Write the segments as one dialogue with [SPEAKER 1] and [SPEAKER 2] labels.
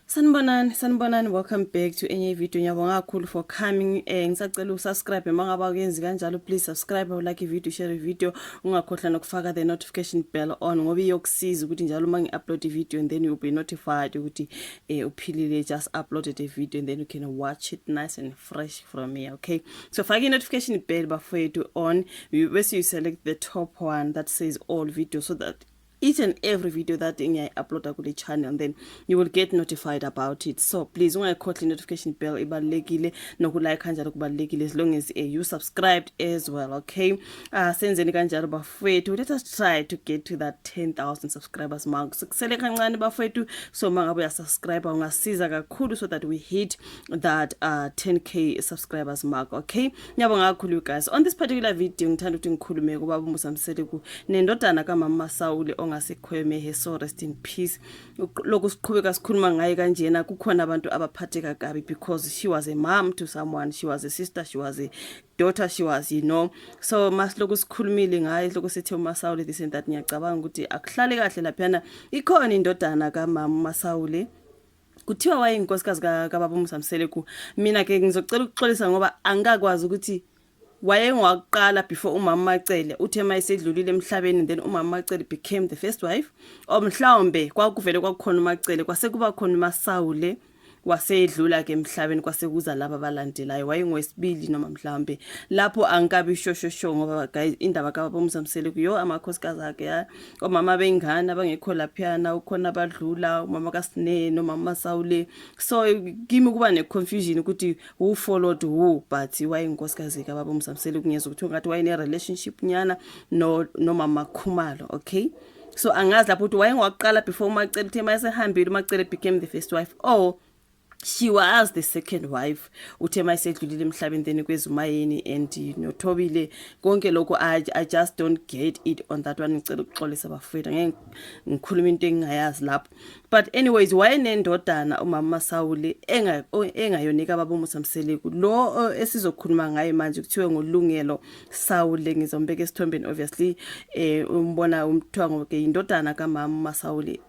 [SPEAKER 1] Sanibonani, welcome back to enye video. Ngiyabonga kakhulu for coming. Ngisacela usubscribe mangaba uyenzi kanjalo, please subscribe, like video, share video, ungakhohlwa nokufaka the notification bell on ngoba iyokusiza ukuthi njalo uma ngi-upload video and then you'll be notified ukuthi uphilile, just uploaded a video and then you can watch it nice and fresh from me, okay? So faka notification bell bafowethu on, bese you select the top one that says all videos so that each and every video that I upload to the channel, and then you will get notified about it. So please ungayikhohlwa notification bell ibalekile nokulike kanjalo kubalekile as long as you subscribed as well, okay? Senzeni kanjalo bafowethu, let us try to get to that 10,000 subscribers mark. Kusele kancane bafowethu, so mangabe uyasubscribe ungasiza kakhulu so that we hit that 10k subscribers mark, okay? Ngiyabonga kakhulu guys. On this particular video ngithanda ukuthi ngikhulume kubaba uMsamseleku nendodana kaMama Sawule ongasekhwemehe, so rest in peace. Lokho siqhubeka sikhuluma ngaye kanjena, kukhona abantu abaphatheka kabi because she was a mom to someone, she was a sister, she was a daughter, she was, you know. So masiloko sikhulumile ngaye, lokho sithi uMasawule this and that, ngiyacabanga ukuthi akuhlale kahle laphana ikhona indodana kaMama Sawule kuthiwa wayeyinkosikazi kababa uMsamseleku. Mina ke ngizocela ukuxolisa ngoba angakwazi ukuthi wayengwaqala before umama Macele uthe mayisedlulile emhlabeni, then umama Macele became the first wife, or mhlawumbe kwakuvele kwakukhona uMacele kwase kuba khona uMasawule wasedlula ke emhlabeni kwase kuza laba abalandelayo, wayengwesibili noma mhlawumbe lapho angikabi shosho ngoba guys indaba kaBaba uMsamseleku yo amakhosikazi akhe ya omama bengane abangekho laphana, ukhona abadlula umama kaSine nomama Masawule. So kimi kuba ne confusion ukuthi who followed who, but wayenkosikazi kaBaba uMsamseleku ngiyezwa ukuthi ngathi wayene relationship nyana no mama Khumalo, okay? So angazi lapho ukuthi wayengwaqala before uMacele uthe mayesehambile uMacele became the first wife, or she was the second wife uthe mayisedlulile emhlabeni then kwezumayeni and noThobile konke lokho. I just don't get it on that one. Ngicela ukuxolisa bafowethu ngeke ngikhuluma into engingayazi lapho, but anyways wayenendodana umama Masawule engayonika baba uMsamseleku lo esizokhuluma ngaye manje kuthiwe ngolungelo Sawule. Ngizombeka esithombeni obviously umbona umthwa ngoke indodana kaMama Masawule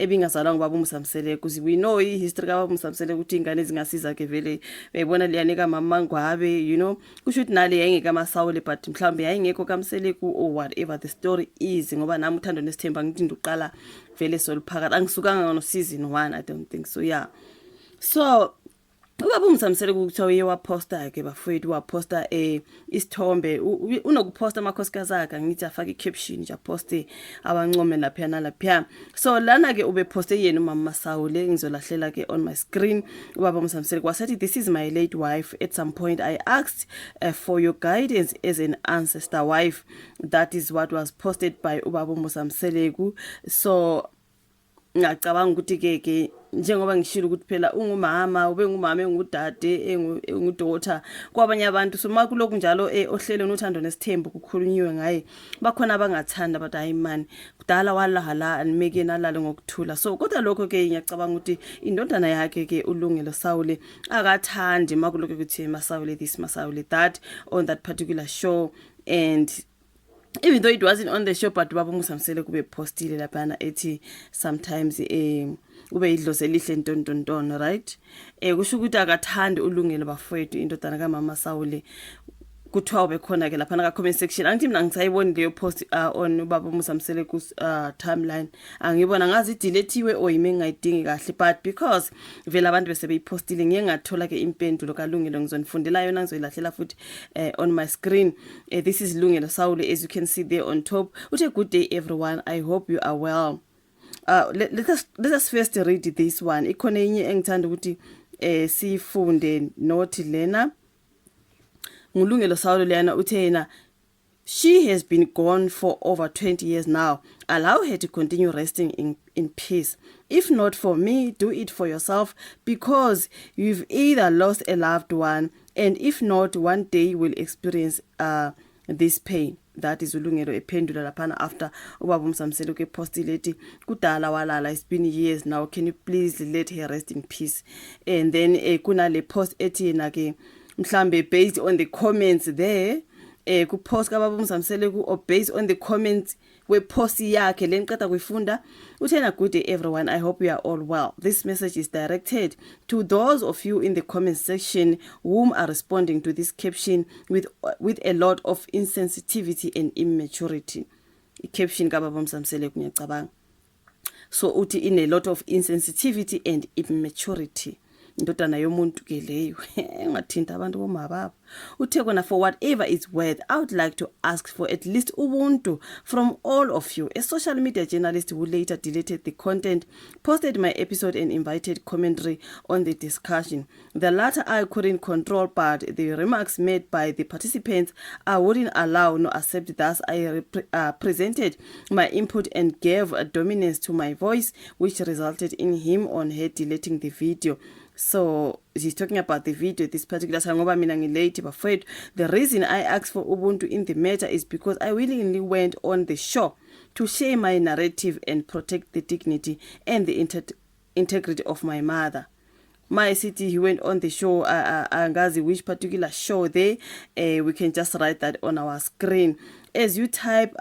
[SPEAKER 1] ebingazalwa ngubaba uMsamseleku. We know history kaBaba uMsamseleku ukuthi ingane ezingasiza ke vele beyibona liyanika mama Ngwabe, you know, kusho ukuthi nale yayingeka kaMasawule but mhlawumbe yayingekho kaMseleku or whatever the story is, ngoba nami uthando nesithemba ngithi ngiqala vele soliphakathi angisukanga no season 1, I don't think so, yeah. So ubaba uMsamseleku kuthiwa uyewaposta ke bafowethu, waposta isithombe, unokuposta amakhosikazi akhe, ngithi afaka i-caption nje aposte abancome lapha nalapha. So lana ke ube poste yena umama Masawule, ngizolahlela ke on my screen. Ubaba uMsamseleku wasethi, this is my late wife. At some point I asked for your guidance as an ancestor wife. That is what was posted by ubaba uMsamseleku. So ngiyacabanga ukuthi ke njengoba ngishilo ukuthi phela ungumama, ube ngumama engudade engudaughter kwabanye abantu, so makuloko njalo ohlelweni uthando nesithembu kukhulunywe ngaye bakhona abangathanda but hayi man kudala walahala animeke nalale ngokuthula. So kodwa lokho ke ngiyacabanga ukuthi indodana yakhe ke uLungelo Sawule akathandi makuloko ukuthi Masawule this Masawule that on that particular show, and even though it wasn't on the show but baba uMsamseleku kube postile lapha ethi sometimes ube idlozi elihle ntontontono, right? Kusho ukuthi akathandi uLungelo bafowethu indodana kaMama Sawule. Kuthiwa ube khona ke lapha na comment section, angithi mina ngisayibona leyo post on ubaba uMsamseleku timeline, angibona ngazi deletiwe or yimi ngayidingi kahle, but because vele abantu bese beyipostile ngiye ngathola ke impendulo kaLungelo ngizonifundela yona ngizoyilahlela futhi on my screen. This is Lungelo Sawule, as you can see there on top. Uthi good day everyone, I hope you are well. Let us first read this one. Ikhona inye engithanda ukuthi sifunde nothi lena ngulungelo Sawule lena uthena, she has been gone for over 20 years now. Allow her to continue resting in peace. If not for me, do it for yourself, because you've either lost a loved one, and if not, one day you will experience this pain. That is uLungelo ephendula lapha after ubaba uMsamseleku epostile ethi kudala walala, it's been years now, can you please let her rest in peace. And then kunale post ethi yena ke mhlambe based on the comments there ku post kaBaba uMsamseleku, or based on the comments weposi yakhe lenqeda kuyifunda uthena, good day everyone, I hope you are all well. This message is directed to those of you in the comment section whom are responding to this caption with a lot of insensitivity and immaturity. I-caption kababa Msamsele ngiyacabanga. So uthi in a lot of insensitivity and immaturity. Indodana yomuntu ke leyo engathinta abantu bomababa. Uthe kona, for whatever it's worth, I would like to ask for at least ubuntu from all of you. A social media journalist who later deleted the content posted my episode and invited commentary on the discussion. The latter I couldn't control, but the remarks made by the participants I wouldn't allow nor accept. Thus I presented my input and gave a dominance to my voice, which resulted in him on her deleting the video. So he's talking about the video, this particular sangoba mina ngilate bafethu. The reason I asked for ubuntu in the matter is because I willingly went on the show to share my narrative and protect the dignity and the integrity of my mother. My city, he went on the show, angazi which particular show there. We can just write that on our screen as you type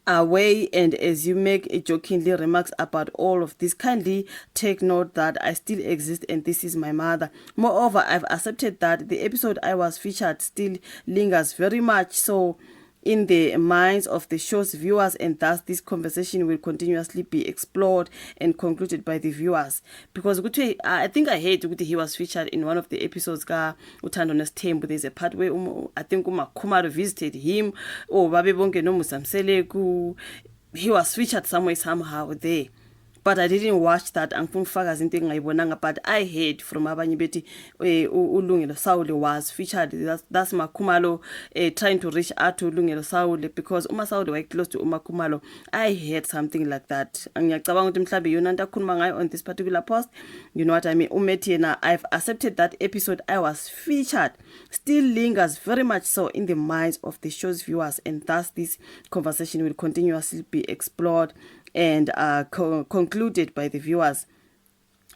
[SPEAKER 1] away, and as you make jokingly remarks about all of this, kindly take note that I still exist and this is my mother. Moreover, I've accepted that the episode I was featured still lingers very much so in the minds of the show's viewers, and thus this conversation will continuously be explored and concluded by the viewers. Because I think I heard he was featured in one of the episodes ka Uthando Nesithembu. There's a part where I think Khumalo visited him, or Babe Bonke no Musamsele, he was featured somewhere somehow there. But I didn't watch that. But I heard from abanye bethi uLungelo Saule was featured. That's Khumalo trying to reach out to Lungelo Saule, because Uma Saule were close to Khumalo. I heard something like that. Ngiyacabanga ukuthi mhlambe yona nto akhuluma ngayo on this particular post. You know what I mean? Umethi yena, I've accepted that episode I was featured still lingers very much so in the minds of the show's viewers, and thus this conversation will continuously be explored and concluded by the viewers.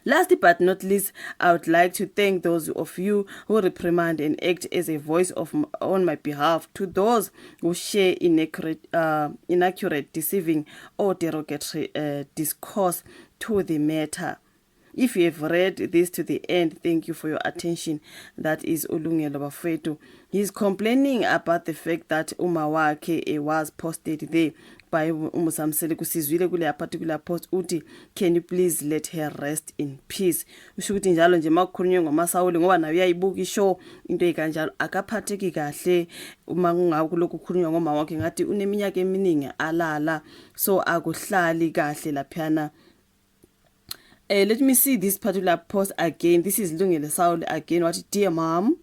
[SPEAKER 1] Last but not least, I would like to thank those of you who reprimand and act as a voice on my behalf to those who share inaccurate, deceiving or derogatory discourse to the matter. If you have read this to the end, thank you for your attention. That is Ulungelo Bafethu. He's complaining about the fact that Umawake was posted there by Musamsele kusizwile kule particular post uthi, can you please let her rest in peace. Usho ukuthi njalo nje makukhulunywe ngomaSawule ngoba nayo uyayibuka ishow into ekanjalo akaphatheki kahle uma kungakulokhu kukhulunywa ngoma wakhe ngathi uneminyaka eminingi alala, so akuhlali kahle laphana. Let me see this particular post again. This is Lungelo Saule again. What, dear mom,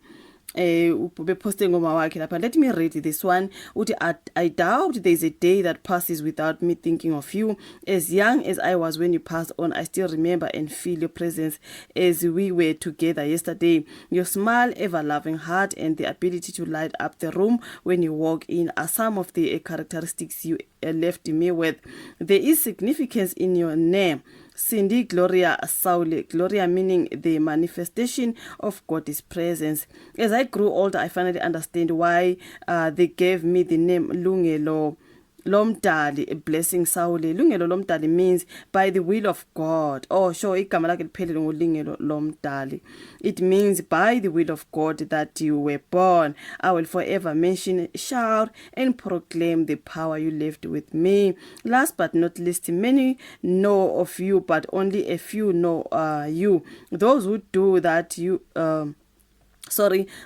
[SPEAKER 1] posting ngoma wakhe lapha. Let me read this one. Uthi, I doubt there is a day that passes without me thinking of you. As young as I was when you passed on, I still remember and feel your presence as we were together yesterday. Your smile, ever-loving heart, and the ability to light up the room when you walk in are some of the characteristics you left me with. There is significance in your name, Cindy Gloria Saule. Gloria meaning the manifestation of God's presence. As I grew older, I finally understand why they gave me the name Lungelo Lomdali, a blessing Saule. Lungelo Lomdali means by the will of God. Oh, sure, igama lakhe liphelele ngolungelo Lomdali. It means by the will of God that you were born. I will forever mention, shout, and proclaim the power you left with me. Last but not least, many know of you, but only a few know you. Those who do that,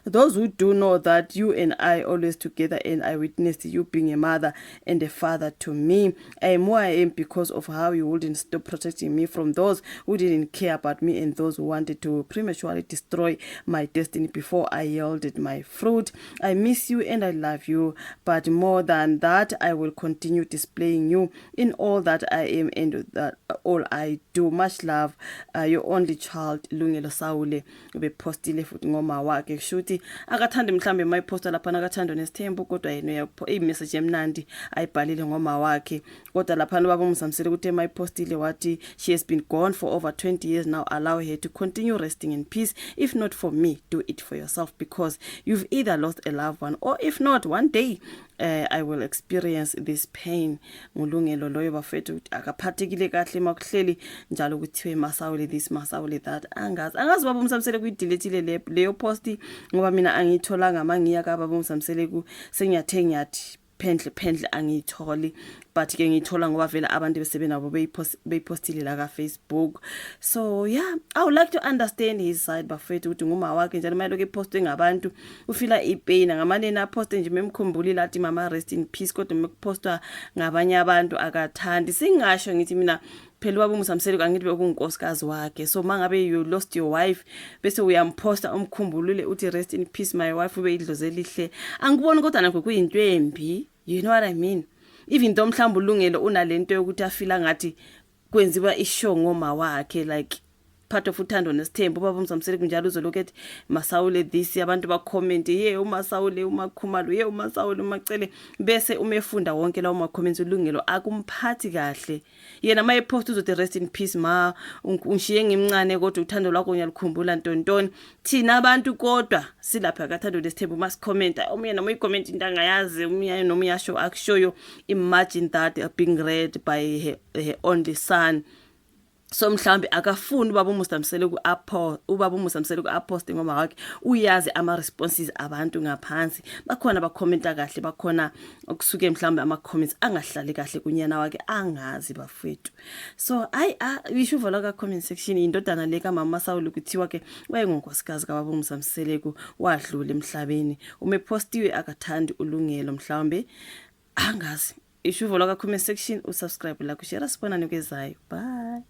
[SPEAKER 1] those who do know that you and I always together, and I witnessed you being a mother and a father to me. I am who I am because of how you wouldn't stop protecting me from those who didn't care about me and those who wanted to prematurely destroy my destiny before I yielded my fruit. I miss you and I love you, but more than that, I will continue displaying you in all that I am and that all I do. Much love, your only child, Lungelo Saule. Ubepostile futhi ngoma wakhe kushuthi akathanda mhlambe mayiposta lapha akathanda Nesithembu, kodwa yena imessage emnandi ayibhalile ngoma wakhe. Kodwa lapha baba Msamsele ukuthi mayipostile wathi, she has been gone for over 20 years now, allow her to continue resting in peace. If not for me, do it for yourself, because you've either lost a loved one, or if not, one day I will experience this pain ngulungelo loyo bafethu akaphathekile kahle makuhleli njalo kuthiwe Masawule this Masawule that angazi baba uMsamsele kuyideletile leyo post ngoba mina angiyitholanga mangiya ka baba uMsamsele ku senyathe nyathi pendle angiyitholi but ke ngiyithola ngoba vela abantu besebenabo beyipostile la ka Facebook. So yeah, I would like to understand his side bafethu ukuthi nguma wakhe njalo mayelo ke postwe ngabantu ufila ipain ngamanene aposte nje memkhumbulile athi mama rest in peace kodwa mekupostwa ngabanye abantu akathandi singasho ngithi mina phela baba uMsamsele angithi bekunkosikazi wakhe. So mangabe you lost your wife bese uyamposta umkhumbulule uthi rest in peace my wife ube idloze lihle angiboni kodwa nakho kuyinto embi, you know what I mean. Even though mhlawumbe ulungelo unalento yokuthi afila ngathi kwenziwa ishow ngoma wakhe like part of uthando nesithembu baba uMsamsele kunjalo uzolokethi Masawule this abantu ba comment uMasawule uMakhumalo uMasawule uMacele bese umefunda wonke lawo ma comments ulungelo akumphathi kahle yena maye post uzothi rest in peace ma ungishiye ngimncane kodwa uthando lwakho ngiyalikhumbula ntontoni thina abantu kodwa silapha kathando nesithembu mas comment omunye noma uyicomment into angayazi omunye noma uyasho akushow you imagine that being read by her only son. So mhlambe akafuni ubaba uMsamsele ku apost ngoma wakhe uyazi ama responses abantu ngaphansi bakhona ba commenta kahle bakhona okusuke mhlambe ama comments angahlali kahle kunyana wakhe angazi bafethu. So isho vala ka comment section indodana leka mama Masawule kuthiwa ke wayengonkosikazi kababa uMsamsele ku wadlula emhlabeni umepostiwe akathandi ulungelo mhlambe angazi. Isho vala ka comment section usubscribe la kushare sibonani kwezayo bye.